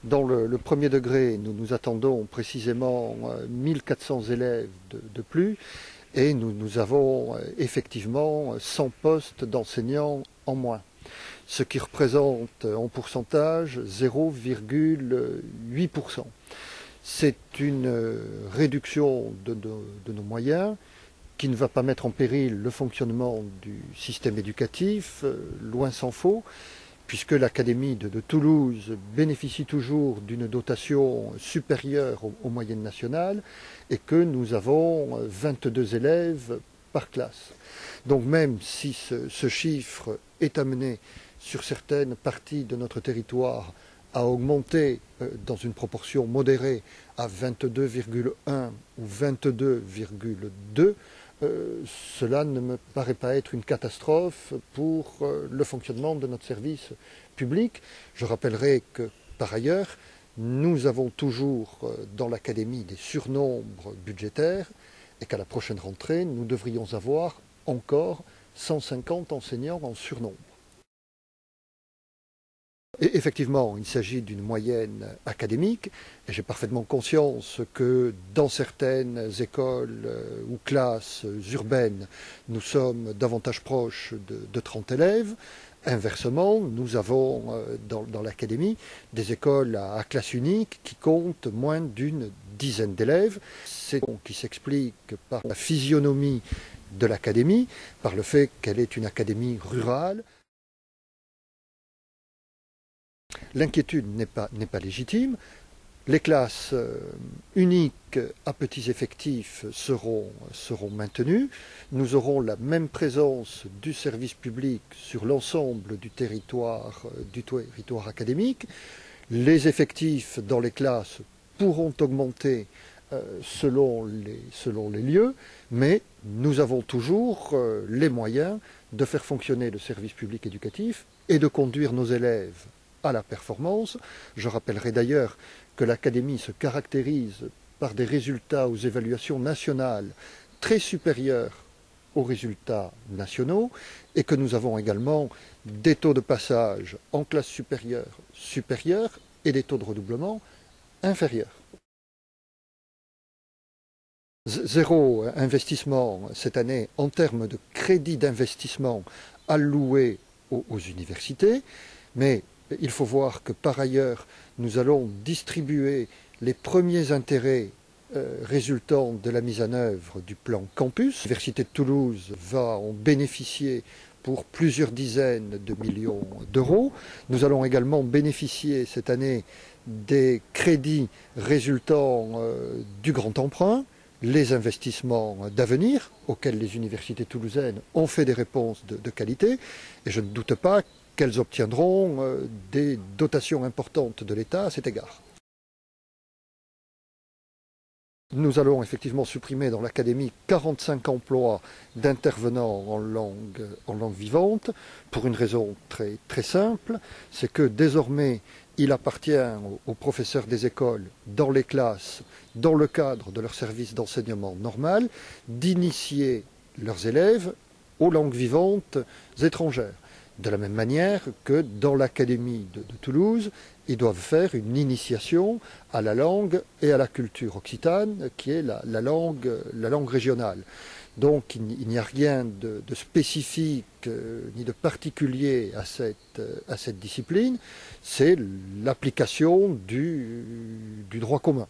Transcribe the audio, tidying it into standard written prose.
Dans le premier degré, nous attendons précisément 1400 élèves de plus et nous avons effectivement 100 postes d'enseignants en moins, ce qui représente en pourcentage 0,8%. C'est une réduction de nos moyens qui ne va pas mettre en péril le fonctionnement du système éducatif, loin s'en faut, puisque l'Académie de Toulouse bénéficie toujours d'une dotation supérieure aux moyennes nationales et que nous avons 22 élèves par classe. Donc même si ce chiffre est amené sur certaines parties de notre territoire à augmenter dans une proportion modérée à 22,1 ou 22,2, cela ne me paraît pas être une catastrophe pour le fonctionnement de notre service public. Je rappellerai que, par ailleurs, nous avons toujours dans l'Académie des surnombres budgétaires et qu'à la prochaine rentrée, nous devrions avoir encore 150 enseignants en surnombre. Et effectivement, il s'agit d'une moyenne académique, et j'ai parfaitement conscience que dans certaines écoles ou classes urbaines, nous sommes davantage proches de 30 élèves. Inversement, nous avons dans l'académie des écoles à classe unique qui comptent moins d'une dizaine d'élèves. C'est donc qui s'explique par la physionomie de l'académie, par le fait qu'elle est une académie rurale. L'inquiétude n'est pas légitime. Les classes uniques à petits effectifs seront maintenues. Nous aurons la même présence du service public sur l'ensemble du territoire académique. Les effectifs dans les classes pourront augmenter selon les lieux, mais nous avons toujours les moyens de faire fonctionner le service public éducatif et de conduire nos élèves à la performance. Je rappellerai d'ailleurs que l'Académie se caractérise par des résultats aux évaluations nationales très supérieurs aux résultats nationaux et que nous avons également des taux de passage en classe supérieure et des taux de redoublement inférieurs. Zéro investissement cette année en termes de crédit d'investissement alloué aux universités, mais il faut voir que par ailleurs, nous allons distribuer les premiers intérêts résultant de la mise en œuvre du plan campus. L'Université de Toulouse va en bénéficier pour plusieurs dizaines de millions d'euros. Nous allons également bénéficier cette année des crédits résultant du grand emprunt, les investissements d'avenir auxquels les universités toulousaines ont fait des réponses de qualité, et je ne doute pas qu'elles obtiendront des dotations importantes de l'État à cet égard. Nous allons effectivement supprimer dans l'Académie 45 emplois d'intervenants en langue vivante pour une raison très simple, c'est que désormais il appartient aux professeurs des écoles dans les classes, dans le cadre de leur service d'enseignement normal, d'initier leurs élèves aux langues vivantes étrangères. De la même manière que dans l'Académie de Toulouse, ils doivent faire une initiation à la langue et à la culture occitane, qui est la langue régionale. Donc il n'y a rien de spécifique ni de particulier à cette discipline, c'est l'application du droit commun.